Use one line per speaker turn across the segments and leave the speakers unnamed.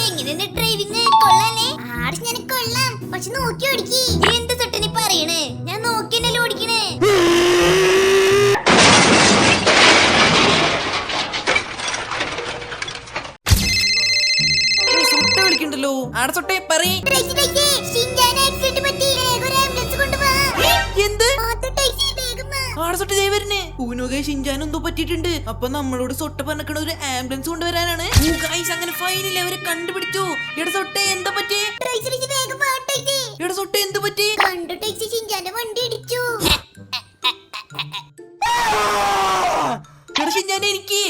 എങ്ങനെയുണ്ട് ഡ്രൈവിംഗ്? കൊള്ളാലേ? ആർഷ് ഞാൻ കൊള്ളാം, പക്ഷെ നോക്കി ഓടിക്ക്. എന്ത് തൊട്ടനി പറയണേ? ഞാൻ നോക്കിയല്ലേ ഓടിക്കണേ.
ഷിൻജാനെന്തോ പറ്റിയിട്ടുണ്ട്. അപ്പൊ നമ്മളോട് സൊട്ട പറഞ്ഞ ഒരു ആംബുലൻസ് കൊണ്ടുവരാനാണ്. അങ്ങനെ ഫൈനലി അവരെ കണ്ടുപിടിച്ചു. എടാ സൊട്ടെ എന്താ പറ്റി? എടാ സൊട്ടെ എന്ത് പറ്റി? എടാ ഷിൻജാനെ എനിക്ക്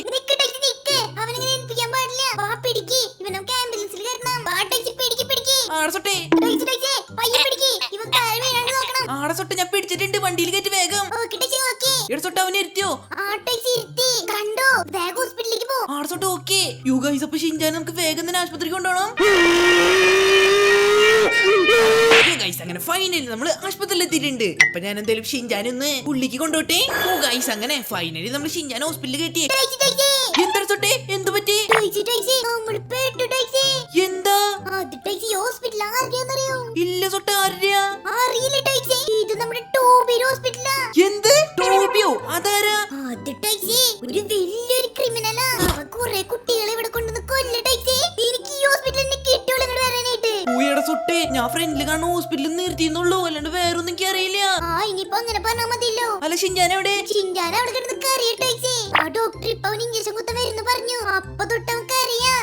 ആടസൊട്ടെ ഞാൻ പിടിച്ചിട്ടുണ്ട്. വണ്ടിയിൽ കയറ്റി വേഗം. എടസൊട്ടെ അവനെ ഇരുത്തിയോ? ആടസൊട്ടെ ഓക്കെ. യു ഗൈസ് അപ്പൊ ഷിൻജാനെ നമുക്ക് വേഗം തന്നെ ആശുപത്രിക്ക് കൊണ്ടുപോകണം. അങ്ങനെ ഫൈനലി നമ്മള് ആശുപത്രിയിൽ എത്തിയിട്ടുണ്ട്. അപ്പൊ ഞാൻ എന്തായാലും ഷിൻജാനെ ഒന്ന് പുള്ളിക്ക് കൊണ്ടുപോട്ടെ. അങ്ങനെ ഫൈനലി നമ്മൾ ഷിൻജാനെ ഹോസ്പിറ്റലിൽ കയറ്റി. എന്താ എന്ത് പറ്റി? എന്താ ഇല്ല സൊട്ട ആര്യ എന്ത് ടോബിയോ? അതാരാ?
ഒരു വലിയൊരു ക്രിമിനലാ. കുറെ കുട്ടികളെ ഇവിടെ കൊണ്ടുവന്ന് കൊല്ലട്ടെ. എനിക്ക് ഈ ഹോസ്പിറ്റലിൽ കിട്ടുള്ളൂ വരാനായിട്ട്.
സൊട്ടെ ഞാൻ ഫ്രണ്ടില് കാണുന്ന ഹോസ്പിറ്റലിൽ നിർത്തിയെന്നുള്ളൂ, അല്ലാണ്ട് വേറെ ഒന്നും എനിക്ക് അറിയില്ല.
ഇനിയിപ്പോ അങ്ങനെ പറഞ്ഞാ മതിയല്ലോ.
അല്ല ഷിൻജാൻ എവിടെ?
ഷിൻജാൻ അവിടെ കിടന്ന് കറിയട്ടെ. ആ ഡോക്ടർ ഇപ്പൊ അവന് ഇഞ്ചക്ഷൻ കുത്താൻ വരുന്നു പറഞ്ഞു. അപ്പൊ തൊട്ട് നമുക്ക് അറിയാം.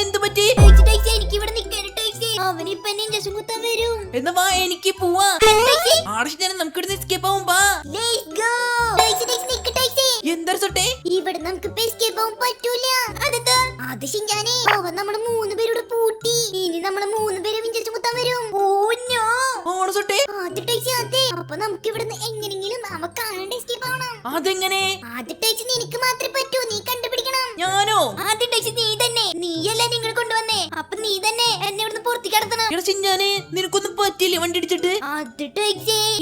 എന്ത് പറ്റി?
എനിക്ക് ഇവിടെ അവനിപ്പൊ എന്നെ ഇഞ്ചക്ഷൻ കുത്താൻ വരും.
എന്നാ വാ എനിക്ക് പോവാ. നമുക്ക് എസ്കേപ്പ് ആവും. എന്താ സൊട്ടെ?
ഇവിടെ നമുക്ക് എസ്കേപ്പ് ആവാൻ പറ്റൂല. അത് ഷിൻജാനെ അവൻ നമ്മള് 3 പേരോട് പൂട്ടി. ഇനി നമ്മള് 3 പേരെ ഇഞ്ചക്ഷൻ കുത്താൻ വരും. അപ്പൊ നമുക്ക് ഇവിടുന്ന് എങ്ങനെങ്കിലും അവ കാണാണ്ട് എസ്കേപ്പ് ആവണം.
അതെങ്ങനെ?
നിനക്ക് മാത്രമേ പറ്റൂ. നീ കണ്ടുപിടിക്കണം.
ഞാനോ?
നീ തന്നെ. നീയല്ലേ നിങ്ങൾ കൊണ്ടുവന്നേ. അപ്പൊ നീ തന്നെ എന്നെ ഇവിടുന്ന് പുറത്തേക്ക് കടത്തണം.
നിനക്കൊന്നും പറ്റില്ല വണ്ടി ഇടിച്ചിട്ട്.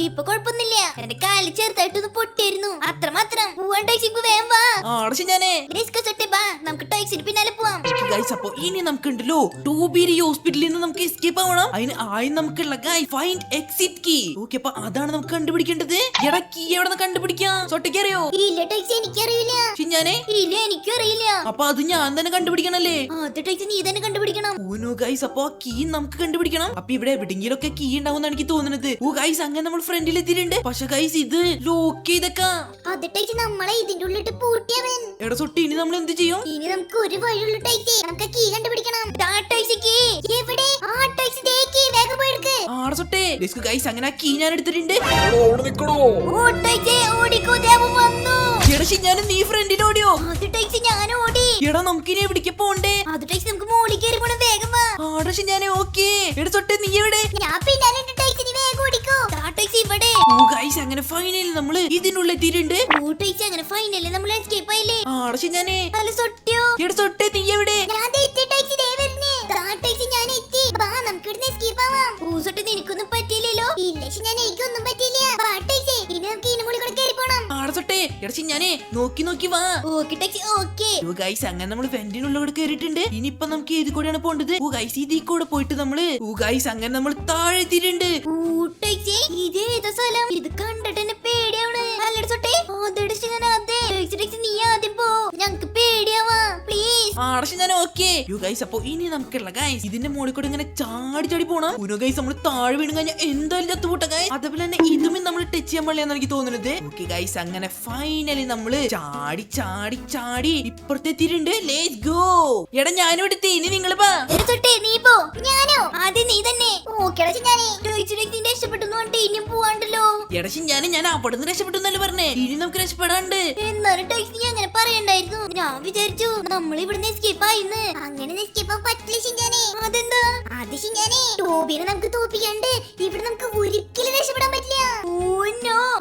ഇപ്പൊ കുഴപ്പമൊന്നുമില്ല. എന്റെ കാലിൽ ചെറുതായിട്ടൊന്ന് പൊട്ടിയിരുന്നു, അത്ര മാത്രം. നമുക്ക് ടോയ്സിന് പിന്നാലെ പോവാം.
അപ്പൊ ഇനി നമുക്കുണ്ടല്ലോ ടോബിരി ഹോസ്പിറ്റലിൽ നിന്ന് നമുക്ക് എസ്കേപ്പ് ആവണം. അതിന് ആയി നമുക്കുള്ള ഫൈൻഡ് എക്സിറ്റ് കീ. ഓക്കെ അപ്പൊ അതാണ് നമുക്ക് കണ്ടുപിടിക്കേണ്ടത്. എടാ കീ എവിടെ നിന്ന് കണ്ടുപിടിക്കാം? സൊട്ടയ്ക്ക് അറിയോ?
ഇല്ല ടോയ്സ് എനിക്കറിയില്ല.
ഷിൻജാനെ?
ഇല്ല എനിക്കറിയില്ല.
അപ്പൊ അത് ഞാൻ തന്നെ കണ്ടുപിടിക്കണല്ലേ?
നീ തന്നെ കണ്ടുപിടിക്കണം.
അപ്പൊ കീ നമുക്ക് കണ്ടുപിടിക്കണം. അപ്പൊ ഇവിടെ എവിടെയെങ്കിലും ഒക്കെ കീ ഉണ്ടാവും എനിക്ക് തോന്നുന്നത്. അങ്ങനെ നമ്മൾ ഫ്രണ്ടിൽ എത്തിയിട്ടുണ്ട്. പക്ഷെ ഗൈസ് ഇത് ലോക്ക് ചെയ്തേക്കാം.
നമ്മളെ ഇതിന്റെ ഉള്ളിട്ട് പൂട്ടിയവൻ.
എടാ സൊട്ടി ഇനി നമ്മൾ എന്ത് ചെയ്യും?
ഇനി നമുക്ക് ഒരു വഴിയുള്ളൂ ടൈസി. നമുക്ക് കീ കണ്ടുപിടിക്കണം.
അങ്ങനെ കീ ഞാൻ എടുത്തിട്ടുണ്ട്. നീ ഫ്രണ്ടിൽ ഓടിയോ?
ഞാൻ ഓടി.
എടാ നമുക്ക് ഇനി എവിടേക്ക് പോണ്ടേ?
നമുക്ക് മോളിൽ കയറി പോണം. വേഗം വാ.
നീ എവിടെ?
ഞാൻ പിന്നാലെ വേഗം ഓടിക്കോ.
അങ്ങനെ ഫൈനലി നമ്മള് ഇതിനുള്ളിൽ എത്തിയിട്ടുണ്ട്.
അങ്ങനെ ഫൈനലി നമ്മൾ എസ്കേപ്പ് ആയില്ലേ?
നീ എവിടെ?
നിനക്കൊന്നും പറ്റിയില്ലല്ലോ. എനിക്കൊന്നും പറ്റിയില്ല.
നോക്കി നോക്കി വാ.
അങ്ങനെ
നമ്മൾ വെന്റിനുള്ളിൽ കയറിയിട്ടുണ്ട്. ഇനിയിപ്പൊ നമുക്ക് ഏത് കൂടെയാണ് പോണ്ടത്? ഇതിൽ കൂടെ പോയിട്ട് നമ്മള് അങ്ങനെ നമ്മൾ താഴെ എത്തിയിട്ടുണ്ട്.
ഇത് കണ്ടിട്ട് എന്നെ പേടിയാണ്. നീ ആദ്യം പോ. ഞങ്ങക്ക് പേടിയാവാ പ്ലീസ്.
അപ്പൊ ഇനി നമുക്കുള്ള ഗൈസ് ഇതിന്റെ മുകളിൽ കൂടെ ഇങ്ങനെ ചാടി ചാടി പോണം. നമ്മൾ താഴെ വീണ് കഴിഞ്ഞാൽ എന്തായാലും ചത്തുപൂട്ട ഗൈസ്. അതേപോലെ തന്നെ ഇതും നമ്മൾ ടച്ച് ചെയ്യാൻ പാടില്ലെന്ന് എനിക്ക് തോന്നുന്നത്. അങ്ങനെ ഫൈനലി നമ്മള് ചാടി ചാടി ചാടി ഇപ്പുറത്തെ എത്തിയിട്ടുണ്ട്. Let's go. എടാ ഞാനിവിടെ എത്തി. ഇനി നിങ്ങൾ
നീ പോ. ഞാനോ? ആദ്യം നീ തന്നെ. ഇനിയും പോവാണ്ടല്ലോ.
ഞാൻ അവിടുന്ന് രക്ഷപ്പെട്ടു എന്നല്ലേ പറഞ്ഞേ. ഇനി നമുക്ക് രക്ഷപ്പെടാണ്ട്.
എന്നാലും നീ അങ്ങനെ പറയണ്ടായിരുന്നു. ഞാൻ വിചാരിച്ചു നമ്മൾ ഇവിടുന്ന് എസ്കേപ്പ് ആയിന്ന്. അങ്ങനെ എസ്കേപ്പ് ആവാൻ പറ്റില്ല ഷിൻജാനെ. അതെന്താ? ടോബിനെ നമുക്ക് തോപ്പിക്കാണ്ട് ഇവിടെ നമുക്ക് ഒരിക്കലും രക്ഷപ്പെടാൻ പറ്റില്ല.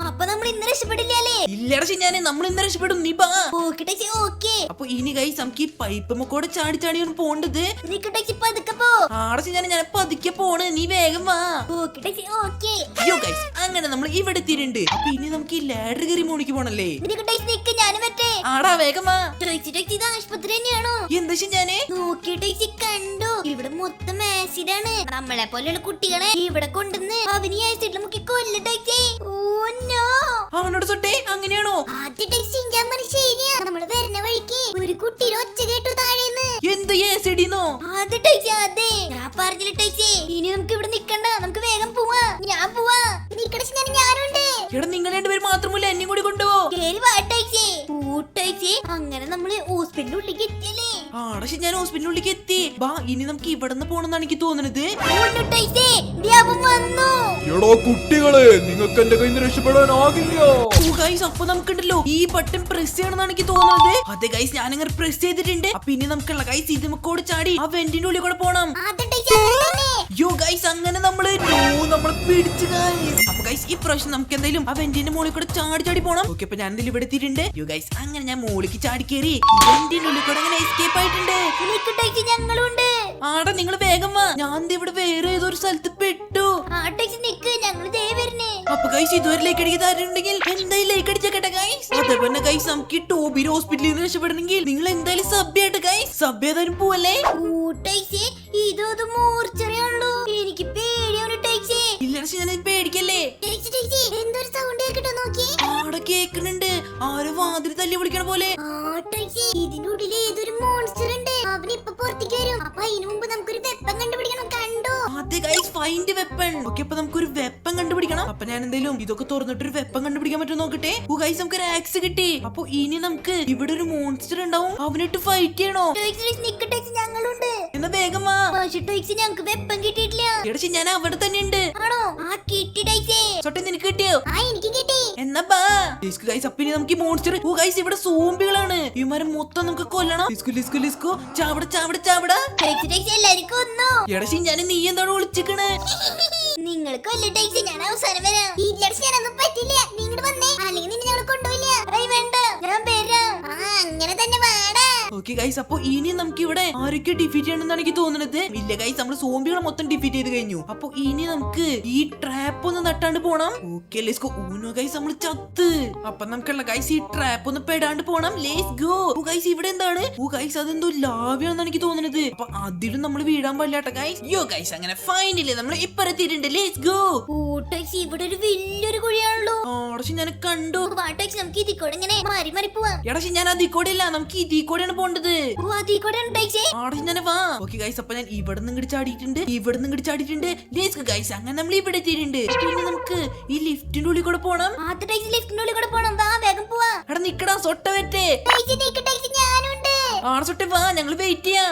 അപ്പൊ നമ്മൾ ഇന്ന് രക്ഷപ്പെടില്ലേ?
ഇല്ലടാ ഞാൻ നമ്മൾ ഇന്ന് രക്ഷപ്പെടും നീ ബാ.
ഓക്കെ ടൈസി ഓക്കെ.
അപ്പൊ ഇനി ഗൈസ് നമുക്ക് ഈ പൈപ്പ് കൂടെ ചാടി ചാടിയാണ് പോണ്ടത്.
നിക്ക് ടൈസി പതുക്കെ പോ.
ആടെ ഞാൻ പതുക്കെ പോണ്, നീ വേഗം വാ.
ഓക്കെ ടൈസി ഓക്കെ.
അയ്യോ ഗൈസ് അങ്ങനെ നമ്മൾ ഇവിടെ എത്തിയിട്ടുണ്ട്. അപ്പൊ ഇനി നമുക്ക് ഈ ലാഡർ കയറി മോണിക്ക് പോണല്ലേ.
നിക്ക് ടൈസി നിക്ക് ഞാനും വരട്ടെ.
ആടാ വേഗം വാ.
ടൈസി ടൈസി ഇത് ആശുപത്രി തന്നെയാണോ?
എന്താ ഞാനേ
നോക്കി ടൈസി കണ്ടു, ഇവിടെ മൊത്തം ആസിഡ് ആണ്. നമ്മളെ പോലെയുള്ള കുട്ടികളെ ഇവിടെ കൊണ്ടുവന്ന് അവന് ആസിഡിൽ മുക്കി കൊല്ല ടൈസി. Oh no.
അവനോട് തൊട്ടേ അങ്ങനെയാണോ?
ആദ്യ ടൈസി ഞാൻ ശരിയാ. നമ്മള് വരുന്ന വഴിക്ക് ഒരു കുട്ടിയുടെ ഒച്ച കേട്ടു താഴേന്ന്.
എന്ത് ഏസിഡിന്നോ?
അതെ ടൈസി അതെ. ഞാൻ പറഞ്ഞില്ല ടൈസി, ഇനി നമുക്ക് ഇവിടെ നിക്കണ്ട, നമുക്ക് വേഗം പോവാ. ഞാൻ പോവാ. നിക്കട ഞാനുണ്ട്.
എടാ നിങ്ങൾ രണ്ടുപേരും മാത്രമല്ല എന്നെയും കൂടി കൊണ്ടുപോ.
കേറി വാ ടൈസി. ടൈസി അങ്ങനെ നമ്മള് ഹോസ്പിറ്റലിന്റെ ഉള്ളിലേക്ക് എത്തിയല്ലേ.
ആടാ ഞാൻ ഹോസ്പിറ്റലിലേക്ക് എത്തി. ബാ ഇനി നമുക്ക് ഇവിടെ നിന്ന് പോണെന്നാണ് എനിക്ക് തോന്നുന്നത്.
ടൈസി അവൻ വന്നു.
എടോ കുട്ടികളെ, നിങ്ങൾക്ക് എന്റെ കയ്യിൽ നിന്ന് രക്ഷപ്പെടാനാകില്ല.
അപ്പൊ നമുക്കുണ്ടല്ലോ ഈ ബട്ടൺ പ്രസ് ചെയ്യണമെന്നാണ് എനിക്ക് തോന്നുന്നത്. അതെ ഗൈസ് ഞാൻ അങ്ങനെ പ്രസ് ചെയ്തിട്ടുണ്ട്. അപ്പൊ ഇനി നമുക്കുള്ള ഗൈസ് ഇത് നമുക്കോട് ചാടി ആ വെന്റിന്റെ ഉള്ളിൽ കൂടെ പോണം. യോ ഗൈസ് അങ്ങനെ നമ്മള് പിടിച്ചു ഗൈസ്. അപ്പൊ ഗൈസ് ഈ പ്രാവശ്യം നമുക്ക് എന്തായാലും ആ വെന്റിന്റെ മുകളിൽ കൂടെ ചാടി ചാടി പോണം. ഓക്കെ അപ്പൊ ഞാൻ എന്തായാലും ഇവിടെ എത്തിയിട്ടുണ്ട്. യോ ഗൈസ് അങ്ങനെ ഞാൻ മുകളിലേക്ക് ചാടി കയറി വെന്റിന്റെ ഉള്ളിൽ കൂടെ അങ്ങനെ എസ്കേപ്പ് ആയിട്ടുണ്ട്.
ഞങ്ങളുണ്ട്.
ആടാ നിങ്ങൾ വേഗം വാ. ഞാൻ ഇവിടെ വേറെ ഏതോ ഒരു സ്ഥലത്ത് പെട്ടു. അപ്പൊ ഗൈസ് ഇതുവരെ ലൈക്ക് അടിക്കാത്ത ആരുണ്ടെങ്കിൽ എന്തായാലും ലൈക്ക് അടിച്ചേക്കട്ടെ ഗൈസ്. അതേപോലെ ഗൈസ് നമുക്ക് ഈ ടോബി ഹോസ്പിറ്റലിൽ നിന്ന് രക്ഷപ്പെടണമെങ്കിൽ നിങ്ങൾ എന്തായാലും സബ് ആയിട്ട് ഗൈസ് സബ് ഏതായാലും പോവല്ലേ.
ഇതൊരു മൂർച്ചറിയാണല്ലോ. എനിക്ക് പേടിയാണ് ടൈസി.
ഇല്ല ഞാൻ പേടിക്കല്ലേ.
എന്തൊരു സൗണ്ട് കേട്ടോ നോക്കി.
ആടെ കേക്കുന്നുണ്ട് ആരോ വാതിൽ തല്ലി വിളിക്കണ പോലെ.
ഇതിന്റെ ഉള്ളിൽ ഏതൊരു മോൺസ്റ്റർ ഉണ്ട്. അവനിപ്പൊ പുറത്തേക്ക് വരും. അപ്പൊ അതിനു മുമ്പ് നമുക്കൊരു വെപ്പൻ കണ്ടുപിടിക്കണം. കണ്ടോ?
അതെ ഗൈസ് ഫൈൻഡ് വെപ്പൺ. ഓക്കെ അപ്പൊ നമുക്കൊരു വെപ്പൺ കണ്ടുപിടിക്കണം. അപ്പൊ ഞാൻ എന്തായാലും ഇതൊക്കെ തുറന്നിട്ടൊരു വെപ്പൺ കണ്ടുപിടിക്കാൻ പറ്റുമോ നോക്കട്ടെ. ഗൈസ് നമുക്ക് ഒരു ആക്സ് കിട്ടി. അപ്പൊ ഇനി നമുക്ക് ഇവിടെ ഒരു മോൺസ്റ്റർ ഉണ്ടാവും, അവനിട്ട് ഫൈറ്റ് ചെയ്യണോ?
ഞങ്ങളുണ്ട്.
എന്നാ വേഗം വാ.
ഞങ്ങൾക്ക് വെപ്പൻ കിട്ടിയിട്ടില്ല.
എടാ ഞാൻ അവിടെ തന്നെ ഉണ്ട്.
ആണോ? ആ കിട്ടി ടൈസി.
സൊട്ടെ നിനക്ക് കിട്ടിയോ?
എനിക്ക് കിട്ടി.
എന്നാ ബാ ഗൈസ്. അപ്പൊ ഇനി നമുക്ക് ഈ മോൺസ്റ്റർ ഗൈസ് ഇവിടെ സോംബികളാണ്. ഇവന്മാരെ മൊത്തം നമുക്ക് കൊല്ലണം. ലിസ്കോ ചാവട ചാവട ചാവട.
എല്ലാരും കൊന്നു.
എടാ ഞാൻ നീ എന്താണ് വിളിച്ചിക്കണേ?
നിങ്ങൾ കൊല്ല ടൈസി. ഞാൻ അവസാനം വരാം. ഞാനൊന്നും പറ്റില്ല. നിങ്ങൾ വന്നേ, അല്ലെങ്കിൽ നിന്നെ ഞങ്ങൾ കൊണ്ടുപോയില്ല. വേണ്ട ഞാൻ വരാം. അങ്ങനെ തന്നെ വാടാ.
ഓക്കെ ഗൈസ് അപ്പൊ ഇനി നമുക്ക് ഇവിടെ ആരൊക്കെ ഡിഫീറ്റ് ചെയ്യണമെന്നാണ് എനിക്ക് തോന്നുന്നത്. ഇല്ല ഗൈസ് നമ്മൾ സോംബികളെ മൊത്തം ഡിഫീറ്റ് ചെയ്ത് കഴിഞ്ഞു. അപ്പൊ ഇനി നമുക്ക് ഈ ട്രാപ്പ് ഒന്ന് നട്ടാണ്ട് പോണം. Okay let's go. ഊനോ ഗൈസ് നമ്മൾ ചത്ത്. അപ്പൊ നമുക്കുള്ള ഗൈസ് ഈ ട്രാപ്പ് ഒന്ന് പെടാണ്ട് പോണം. Let's go. ഗൈസ് ഇവിടെ എന്താണ്? ഗൈസ് അതെന്തോ ലാവയാണെന്നാണ് എനിക്ക് തോന്നുന്നത്. അപ്പൊ അതിലും നമ്മൾ വീഴാൻ പാടില്ലാട്ട ഗൈസ്. യോ ഗൈസ് അങ്ങനെ ഫൈനലി നമ്മൾ ഇപ്പ എത്തിയിട്ടുണ്ട്. Let's go.
ഇവിടെ ഒരു വലിയൊരു കുഴിയാണല്ലോ.
ഞാൻ കണ്ടു.
നമുക്ക് ഇതിക്കൂടെ ഇങ്ങനെ മാറി മാറി പോവാം.
എടാ ഞാൻ അതിക്കൂടെ അല്ല, നമുക്ക് ഇതിക്കൂടെയാണ് പോണ്ടത്. ഞാൻ വാ. ഓക്കെ ഗൈസ് അപ്പൊ ഞാൻ ഇവിടെ നിന്ന് ഇങ്ങോട്ട് ചാടിയിട്ടുണ്ട്, ഇവിടെ നിന്ന് ഇങ്ങോട്ട് ചാടിയിട്ടുണ്ട്. ലെറ്റ്സ് ഗോ ഗൈസ് അങ്ങനെ നമ്മൾ ഇവിടെ എത്തിയിട്ടുണ്ട്. പിന്നെ നമുക്ക് ഈ ലിഫ്റ്റിന്റെ ഉള്ളിൽ കൂടെ പോണം.
ലിഫ്റ്റിന്റെ ഉള്ളിൽ കൂടെ പോണം. വാ വേഗം പോവാ.
എടാ നിക്കടാ സൊട്ട വരട്ടെ.
ഞാനുണ്ട്.
ആടെ സൊട്ടെ വാ, ഞങ്ങൾ വെയിറ്റ് ചെയ്യാം.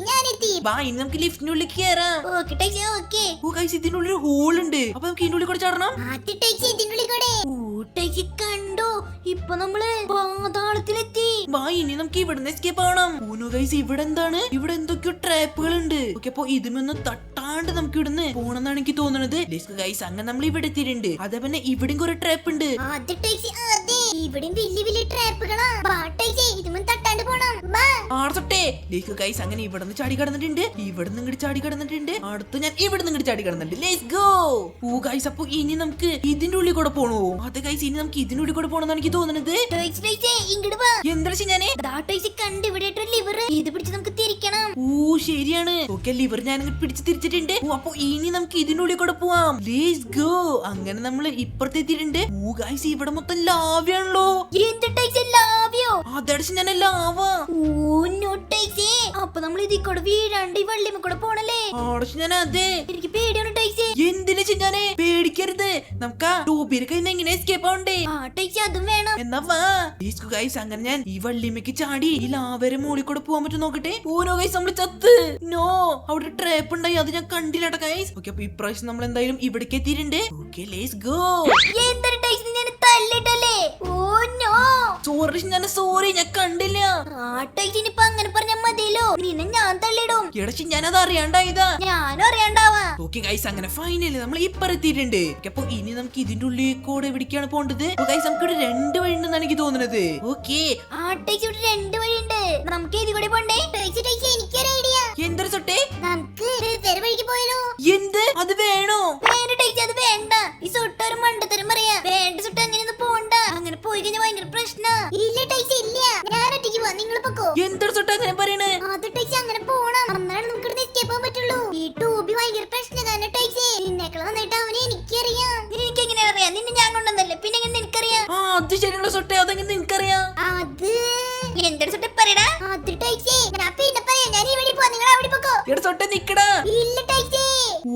ഞാനെത്തി.
വാ ഇനി നമുക്ക് ലിഫ്റ്റിന്റെ ഉള്ളിൽ കയറാം. ഗൈസ് ഇതിന്റെ ഉള്ളിൽ ഹോൾ ഉണ്ട്. അപ്പൊ നമുക്ക് ഇതിന്റെ ഉള്ളിൽ കൂടെ ചാടണം.
കണ്ടോ ഇപ്പൊ നമ്മള് പാതാളത്തിലെത്തി.
വാ ഇനി നമുക്ക് ഇവിടുന്ന് എസ്കേപ്പ് ആവണം. ഊനോ ഗൈസ് ഇവിടെ എന്താണ്? ഇവിടെ എന്തൊക്കെയോ ട്രാപ്പുകൾ ഉണ്ട്. ഓക്കെ അപ്പൊ ഇതിമൊന്ന് തട്ടാണ്ട് നമുക്ക് ഇവിടുന്ന് പോണെന്നാണ് എനിക്ക് തോന്നുന്നത്. ഗൈസ് അങ്ങനെ നമ്മൾ ഇവിടെ എത്തിയിട്ടുണ്ട്. അതേപോലെ ഇവിടെയും കുറെ ട്രാപ്പ് ഉണ്ട്. ഗൈസ് അങ്ങനെ ഇവിടെ ചാടി കടന്നിട്ടുണ്ട്, ഇവിടെ നിന്ന് ഇങ്ങോട്ട് ചാടി കടന്നിട്ടുണ്ട്. അടുത്ത് ഞാൻ ഇവിടെ നിന്ന് ഇങ്ങോട്ട് ചാടി കടന്നിട്ടുണ്ട്. Let's go. ഗൈസ് അപ്പൊ ഇനി നമുക്ക് ഇതിന്റെ ഉള്ളിൽ കൂടെ പോണോ? അതെ ഗൈസ് ഇനി നമുക്ക് ഇതിന്റെ ഉള്ളിൽ കൂടെ പോണെന്നാണ് എനിക്ക് തോന്നുന്നത്. എന്താ ഞാനേ ശരിയാണ്. ഓക്കെ ലിവർ ഞാൻ പിടിച്ച് തിരിച്ചിട്ടുണ്ട്. അപ്പൊ ഇനി നമുക്ക് ഇതിനുള്ളിൽ കൂടെ പോവാം. Let's go. അങ്ങനെ നമ്മൾ ഇപ്പുറത്ത് എത്തിയിട്ടുണ്ട്. ഗൈസ് ഇവിടെ മൊത്തം ലാവയാണല്ലോ. അതടിച്ച് ഞാൻ ലാവ.
അപ്പൊ നമ്മൾ ഇതിൽ കൂടെ വീഴാണ്ട് ഈ വള്ളിമ കൂടെ പോണല്ലേ?
ഞാൻ അതെ
എനിക്ക് പേടിയാണ് ടൈസി.
എന്തിനാ ഞാനേ പേടിക്കരുത്. നമുക്ക് ടോബിയുടെ കയ്യിൽ നിന്ന് എങ്ങനെ എസ്കേപ്പ് ആവണ്ടേ?
അതും വേണം.
എന്നാ വാ ഗൈസ് അങ്ങനെ ഞാൻ ഈ വള്ളിമയ്ക്ക് ചാടി ഈ ലാവരെ മുകളിൽ കൂടെ പോകാൻ പറ്റും നോക്കട്ടെ. ഓരോ ഗൈസ് നമ്മൾ ചത്ത്. നോ അവിടെ ട്രാപ്പ് ഉണ്ടായി, അത് ഞാൻ കണ്ടില്ലാട്ട ഗൈസ്. ഓക്കെ അപ്പൊ ഇപ്രാവശ്യം നമ്മൾ എന്തായാലും ഇവിടേക്ക് എത്തിയിട്ടുണ്ട്. Okay let's go. സോറി ഞാൻ കണ്ടില്ല.
ഇനിയിപ്പൊ അങ്ങനെ പറഞ്ഞാ മതിയല്ലോ, നിന്നെ ഞാൻ തള്ളിടും.
എടച്ചി ഞാനത് അറിയാണ്ടായതാ.
ഞാനും അറിയാണ്ടാവാ.
ഓക്കെ ഗൈസ്, അങ്ങനെ ഫൈനലി നമ്മൾ ഇപ്പൊ എത്തിയിട്ടുണ്ട്. അപ്പൊ ഇനി നമുക്ക് ഇതിന്റെ ഉള്ളിൽ കൂടെ എവിടേക്കാണ് പോകേണ്ടത്? ഗൈസ് നമുക്ക് ഇവിടെ 2 വഴി ഉണ്ടെന്നാണ് എനിക്ക് തോന്നുന്നത്. ഓക്കെ,
ഇവിടെ 2 വഴിയുണ്ട്. നമുക്ക് ഇതിൽ കൂടെ പോണ്ടേ? എനിക്കൊരു ഐഡിയ.
എന്തൊരു സൊട്ടെ,
നമുക്ക് വേറെ വഴിക്ക് പോയാലോ?
എന്ത് അത് വേണോ?
അത് വേണ്ട. ഈ സൊട്ട ഒരു മണ്ടത്തരം പറയാ. വേണ്ട സൊട്ട അങ്ങനെയൊന്നും പോണ്ട. അങ്ങനെ പോയി കഴിഞ്ഞാൽ ഭയങ്കര പ്രശ്ന. ഇല്ല ടൈസ് ഇല്ല, ഞാൻ ഒറ്റയ്ക്ക് പോവാ, നിങ്ങൾ പൊക്കോ.
എന്തൊരു സൊട്ട അങ്ങനെ പറയണേ?
അത് ടൈസ് അങ്ങനെ പോണം, എന്നാലും നമുക്ക് ഇവിടെ എസ്കേപ്പ് ആവാൻ പറ്റുള്ളൂ. ഈ ടൂബി ഭയങ്കര പ്രശ്നമാണ് ടൈസ്. നിന്നേക്കളെ വന്നിട്ട് അവനെ എനിക്കറിയാം. എനിക്ക് എങ്ങനെ അറിയാം? നിന്നെ ഞാൻ കൊണ്ടുവന്നല്ലേ, പിന്നെ എങ്ങനെ നിനക്കറിയാം?
അത് ശരിയുള്ള സൊട്ടെ, അതെങ്ങനെ നിനക്കറിയാം?
അത് എന്തൊരു സൊട്ട പറയടാ. അത് ടൈസ് ഞാൻ പിന്നെ പറയാം. ഞാൻ ഈ വഴി പോവാ, നിങ്ങൾ അവിടെ പൊക്കോ.
എടാ സൊട്ടെ നിക്കടാ.
ഇല്ല ടൈസ്.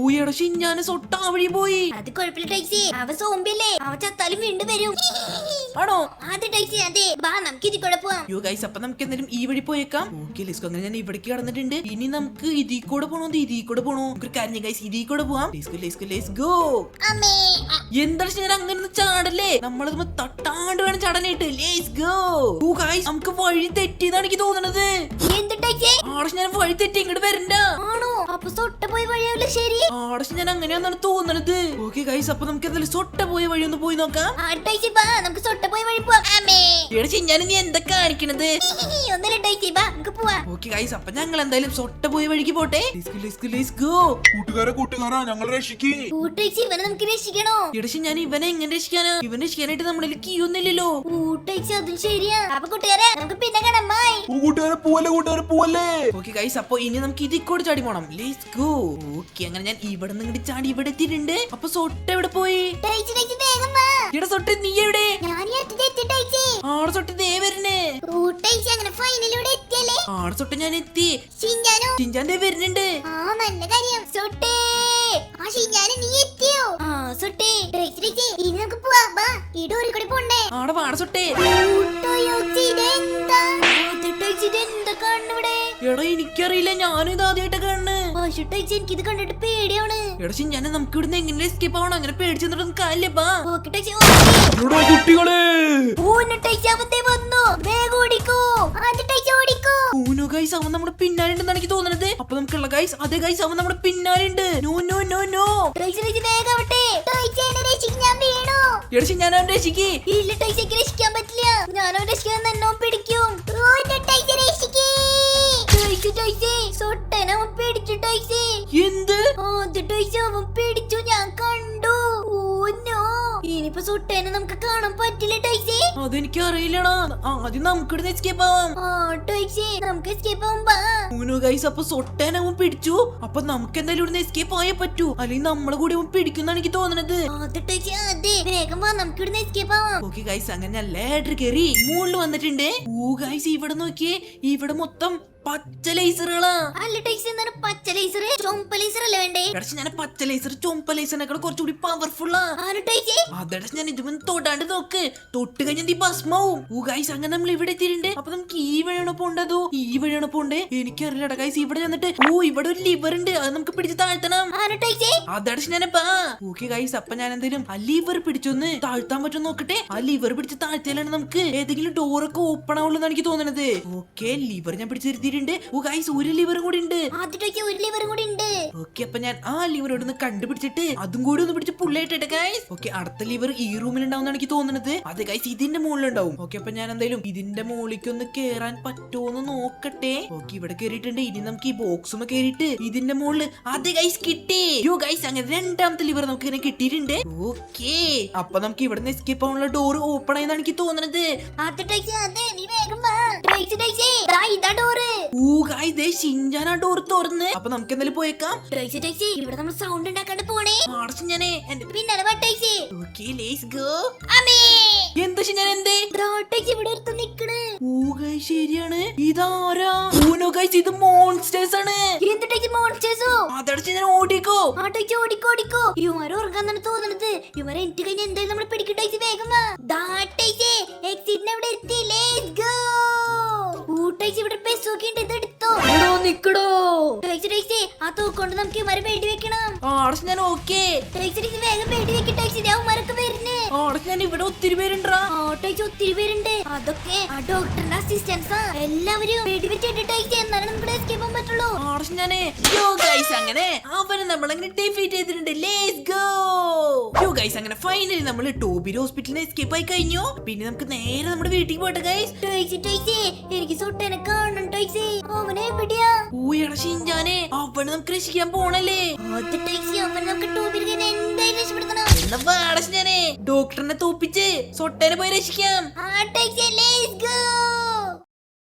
ഊയടശി ഞാൻ സൊട്ട ആ വഴി പോയി.
അത് കുഴപ്പമില്ല ടൈസി, അവ സോംബിയല്ലേ, അവ ചത്താലും വീണ്ടും വരും.
ആണോ?
അത് ടൈസി അതെ, വാ നമുക്ക് ഇതിൽ കൂടെ പോവാം.
യോ ഗൈസ്, അപ്പൊ നമുക്ക് എന്തായാലും ഈ വഴി പോയേക്കാം. Okay let's go. അങ്ങനെ ഞാൻ ഇവിടേക്ക് കടന്നിട്ടുണ്ട്. ഇനി നമുക്ക് ഇതിൽ കൂടെ പോണോ ഇതിൽ കൂടെ പോണോ? നമുക്കൊരു കാര്യം ഗൈസ്, ഇതിൽ കൂടെ പോവാം. Let's go.
അമ്മേ
എന്താണ് ഞാൻ അങ്ങനെ ചാടല്ലേ? നമ്മളത് തട്ടാണ്ട് വേണം ചാടാനായിട്ട്. Let's go. ഓ ഗൈസ്, നമുക്ക് വഴി തെറ്റിയെന്നാണ് എനിക്ക് തോന്നുന്നത്.
എന്ത് ടൈസി?
ആടശ് ഞാൻ വഴി തെറ്റി ഇങ്ങോട്ട് വരണ്ട.
ആണോ? അപ്പൊ സൊട്ട പോയി വഴിയല്ല ശരി.
ആടശ് ഞാൻ അങ്ങനെയാണെന്നാണ് തോന്നുന്നത്. ഓക്കെ ഗൈസ്, അപ്പൊ നമുക്ക് എന്തായാലും സൊട്ട പോയ വഴി ഒന്ന് പോയി നോക്കാം.
ആ ടൈസി വാ, നമുക്ക് സൊട്ട പോയി വഴി പോവാം. അമ്മേ
എടാ ഞാൻ നീ എന്താ കാണിക്കണത്?
ഒന്നല്ല ടൈസി വാ, നമുക്ക് പോവാം.
ഓക്കെ ഗൈസ്, അപ്പൊ ഞങ്ങൾ എന്തായാലും സൊട്ട പോയ വഴിക്ക് പോട്ടെ. Let's go.
കൂട്ടുകാരാ ഞങ്ങൾ രക്ഷിക്കേ.
ടൈസി ഇവനെ നമുക്ക് രക്ഷിക്കണോ?
എടശി ഞാൻ ഇവനെ എങ്ങനെ രക്ഷിക്കാനാ? ഇവനെ രക്ഷിക്കാനായിട്ട് നമ്മുടെ കീ ഒന്നുമില്ലല്ലോ.
ടൈസി അതും ശരിയാ. അപ്പൊ കൂട്ടുകാരെ നമുക്ക് പിന്നെ കാണാം. ബൈ.
കൂട്ടുകാരെ പോവല്ലേ.
ഓക്കെ ഗൈസ്, അപ്പൊ ഇനി നമുക്ക് ഇതിൽ കൂടെ ചാടി പോണം. Let's go. ഓക്കെ, അങ്ങനെ ഞാൻ ഇവിടെ നിന്ന് ഇങ്ങോട്ട് ചാടി ഇവിടെ എത്തിയിട്ടുണ്ട്. അപ്പൊ സൊട്ട എവിടെ പോയി?
ടൈസി ടൈസി വേഗം വാ.
എടാ സൊട്ട നീ എവിടെ?
ഞാൻ ഈ അടുത്ത് എത്തി ടൈസി.
ആടെ സൊട്ട ദേ വരുന്നേ.
ടൈസി അങ്ങനെ ഫൈനലിലൂടെ എത്തിയല്ലേ?
ആടെ സൊട്ട ഞാൻ എത്തി.
ഷിൻജാനോ?
ചിഞ്ചാൻ ദേ വരുന്നുണ്ട്.
ആ നല്ല കാര്യം. സൊട്ടേ ആ ഷിൻജാനോ നീ എത്തിയോ? ആ സൊട്ടേ ടൈസി ടൈസി ഇനി നമുക്ക് പോവാ. വാ, ഈ ഡോറിൽ കൂടി പോണ്ടേ?
ആടെ വാട സൊട്ടേ. എടാ എനിക്കറിയില്ല, ഞാനും ഇത് ആദ്യമായിട്ട് കാണുന്നു.
എനിക്കിത് കണ്ടിട്ട് പേടിയാണ്.
എടാ ഞാൻ നമുക്ക് ഇവിടുന്ന് എങ്ങനെ എസ്കേപ്പ് ആവണം? അങ്ങനെ പേടിച്ചു നിന്നിട്ടൊന്നും കാര്യമില്ല. ബാ.
കുട്ടികളെ
ഊനോ ഗൈസ്, അവൻ നമ്മുടെ പിന്നാലെ ഉണ്ടെന്നാണ് എനിക്ക് തോന്നുന്നത്. അപ്പൊ നമുക്കുള്ള ഗൈസ്, അതെ ഗൈസ്, അവൻ നമ്മുടെ പിന്നാലെ ഉണ്ട്. No no no no. എടാ ഞാൻ അവൻ രക്ഷിക്ക്.
ഇല്ല ടൈസിക്ക് രക്ഷിക്കാൻ പറ്റില്ല. ഞാൻ അവൻ രക്ഷിക്കാൻ തന്നെ പിടിക്കും. സൊട്ടനെ അവൻ പിടിച്ചു ടൈസി.
എന്ത്?
അവൻ പിടിച്ചു, ഞാൻ കണ്ടു. ഇനിയിപ്പോ സൊട്ടേനെ നമുക്ക് കാണാൻ പറ്റില്ല ടൈസി.
അതെനിക്ക് അറിയില്ലടാ. ആദ്യം നമുക്ക് ഇവിടുന്ന് എസ്കേപ്പ് ആവാം.
ടൈസി നമുക്ക് എസ്കേപ്പ് ആവാം.
ഊനോ ഗൈസ്, അപ്പൊ സൊട്ടേനെ അവൻ പിടിച്ചു. അപ്പൊ നമുക്ക് എന്തായാലും ഇവിടുന്ന് എസ്കേപ്പ് ആയേ പറ്റൂ, അല്ലെങ്കിൽ നമ്മളെ കൂടി അവൻ പിടിക്കുന്നാണ് എനിക്ക് തോന്നുന്നത്.
അതെ വേഗം വാ, നമുക്ക് ഇവിടുന്ന് എസ്കേപ്പ് ആവാം.
ഓക്കെ ഗൈസ്, അങ്ങനെ ഞാൻ ലേഡർ കയറി മുകളിൽ വന്നിട്ടുണ്ട്. ഓ ഗൈസ്, ഇവിടെ നോക്കിയേ, ഇവിടെ മൊത്തം പച്ച ലേസറുകളാ.
അല്ല ടൈസി, എന്താണ് പച്ച ലേസർ? ചുമപ്പ ലേസർ അല്ലേ വേണ്ടേ?
എടച്ച് ഞാൻ പച്ച ലേസർ ചുമപ്പ ലേസറിനേക്കാൾ കുറച്ചുകൂടി പവർഫുള്ളാ. അതെടച്ച് ഞാൻ ഇതും തൊടാണ്ട് നോക്ക്, തൊട്ട് കഴിഞ്ഞാൽ ഈ ഭസ്മാവും. ഓ ഗൈസ്, അങ്ങനെ നമ്മൾ ഇവിടെ എത്തിയിട്ടുണ്ട്. അപ്പൊ നമുക്ക് ഈ വഴിയാണോ പോണ്ടതോ ഈ വഴിയാണോ പോണ്ടേ? എനിക്കറിയില്ലടാ ഗൈസ്. ഇവിടെ വന്നിട്ട് ഇവിടെ ഒരു ലിവർ ഉണ്ട്, അത് നമുക്ക് പിടിച്ച് താഴ്ത്തണം. അതടച്ച് ഞാൻ ബാ. ഓക്കെ ഗൈസ്, അപ്പൊ ഞാൻ എന്തായാലും ആ ലിവർ പിടിച്ചൊന്ന് താഴ്ത്താൻ പറ്റും നോക്കട്ടെ. ആ ലിവർ പിടിച്ച് താഴ്ത്തിയാലാണ് നമുക്ക് ഏതെങ്കിലും ഡോറൊക്കെ ഓപ്പൺ ആവുള്ളൂ എനിക്ക് തോന്നുന്നത്. ഓക്കെ, ലിവർ ഞാൻ പിടിച്ചിരുത്തിയിട്ടുണ്ട്. ഓ ഗൈസ്, ഒരു ലിവറും കൂടി ഉണ്ട്. ഓക്കെ, അപ്പൊ ഞാൻ ആ ലിവർ ഒന്ന് കണ്ടുപിടിച്ചിട്ട് അതും കൂടി ഒന്ന് പിടിച്ച് പുള്ളേട്ടെ ഗൈസ്. ഓക്കെ, അടുത്ത ലിവർ ഈ റൂമിൽ ഉണ്ടാവുന്ന എനിക്ക് തോന്നുന്നത്. അതെ ഗൈസ്, ഇതിന്റെ മുകളിലുണ്ടാവും. ഓക്കെ, അപ്പൊ ഞാൻ എന്തായാലും ഇതിന്റെ മുകളിലേക്ക് ഒന്ന് കേറാൻ പറ്റുമോന്ന് നോക്കട്ടെ. ഓക്കെ, ഇവിടെ കേറിയിട്ടുണ്ട്. ഇനി നമുക്ക് ഈ ബോക്സും കേറിയിട്ട് ഇതിന്റെ മുകളിൽ അതെ ഗൈസ് കിട്ടി. യോ ഗൈസ്, അങ്ങനെ രണ്ടാമത്തെ ലിവർ നമുക്ക് ഇങ്ങനെ കിട്ടിയിട്ടുണ്ട്. ഓക്കെ, അപ്പൊ നമുക്ക് ഇവിടെ നിന്ന് എസ്കേപ്പ് ആവാനുള്ള ഡോർ ഓപ്പൺ ആയെന്നാണ് എനിക്ക് തോന്നുന്നത്. ഷിൻജാൻ ആ ഡോർ തുറന്ന്. അപ്പൊ നമുക്ക് എന്തായാലും പോയേക്കാം.
ഇവിടെ നമ്മൾ സൗണ്ട് ഉണ്ടാക്കാണ്ട് പോണേ.
ഞാനേ എന്റെ
പിന്നാലെ വാ ടൈസി.
Okay, let's go.
അമ്മേ
എന്താ ഞാൻ എന്തേ
ടൈസി ഇവിടെ അടുത്ത് നിക്കണ്.
ഓ ഗൈസ്, ശരിയാണ്. ഇതാരാ? ഊനോ ഗൈസ്, ഇത് മോൺസ്റ്റേഴ്സ് ആണ്.
എന്ത് ടൈസി മോൺസ്റ്റേഴ്സോ?
അതടച്ച് ഞാൻ ഓടിക്കോ.
ടൈസി ഓടിക്കോ. ഇവന്മാരെ ഉറങ്ങാന്നാണ് തോന്നുന്നത്. ഇവരെ എനിക്ക് കഴിഞ്ഞ എന്തായാലും നമ്മൾ പിടിക്കും ടൈസി. വേഗം വാ. ടൈസി എക്സിറ്റിന് അവിടെ എത്തി. Let's go. ടൈസി ഇവിടെ പെസൊക്കെ ഉണ്ട്, ഇത് എടുത്തോ.
നിക്കടോ
ടൈസി ആ തൂക്കൊണ്ട് നമുക്ക് ഇവരെ പേടി വെക്കണം.
ആടച്ച് ഞാൻ ഓക്കെ.
ടൈസി വേഗം പേടി വെക്ക് ടൈസി. അവന്മാരൊക്കെ വരുന്നേ.
ആടച്ച് ഞാൻ ഇവിടെ ഒത്തിരി പേരുണ്ടാ.
ടൈസി ഒത്തിരി പേരുണ്ട്. അതൊക്കെ ആ ഡോക്ടറിന്റെ അസിസ്റ്റൻസ് എല്ലാവരും വെടിവെച്ചിട്ട് എന്നാലും നമുക്ക് എസ്കേപ്പ് ചെയ്യാൻ പറ്റുള്ളൂ.
ഞാനേ യോ ഗൈസ് അങ്ങനെ അവനെ നമ്മൾ അങ്ങനെ ഡിഫീറ്റ് ചെയ്തിട്ടുണ്ട്. ലെറ്റ്സ് ഗോ യോ ഗൈസ്. അങ്ങനെ ഫൈനലി നമ്മൾ ടോബി ഹോസ്പിറ്റലിൽ എസ്കേപ്പ് ആയി കഴിഞ്ഞു. പിന്നെ നമുക്ക് നേരെ നമ്മുടെ വീട്ടിലേക്ക് പോട്ടെ ഗൈസ്.
എനിക്ക് സൊട്ടനെ കാണണം ടോയ്സേ. അവനെ എവിടെയാ?
ഊയട ഷിൻജാനെ അവനെ നമുക്ക് രക്ഷിക്കാൻ പോണല്ലേ.
അത് ടോയ്സേ അവനെ നമുക്ക് ടോബിനെ എന്തായാലും രക്ഷപ്പെടുത്തണം.
എന്നാ വാട ഷിൻജാനെ ഡോക്ടറിനെ തോപ്പിച്ച് സൊട്ടനെ പോയി രക്ഷിക്കാം.
ആ ടോയ്സേ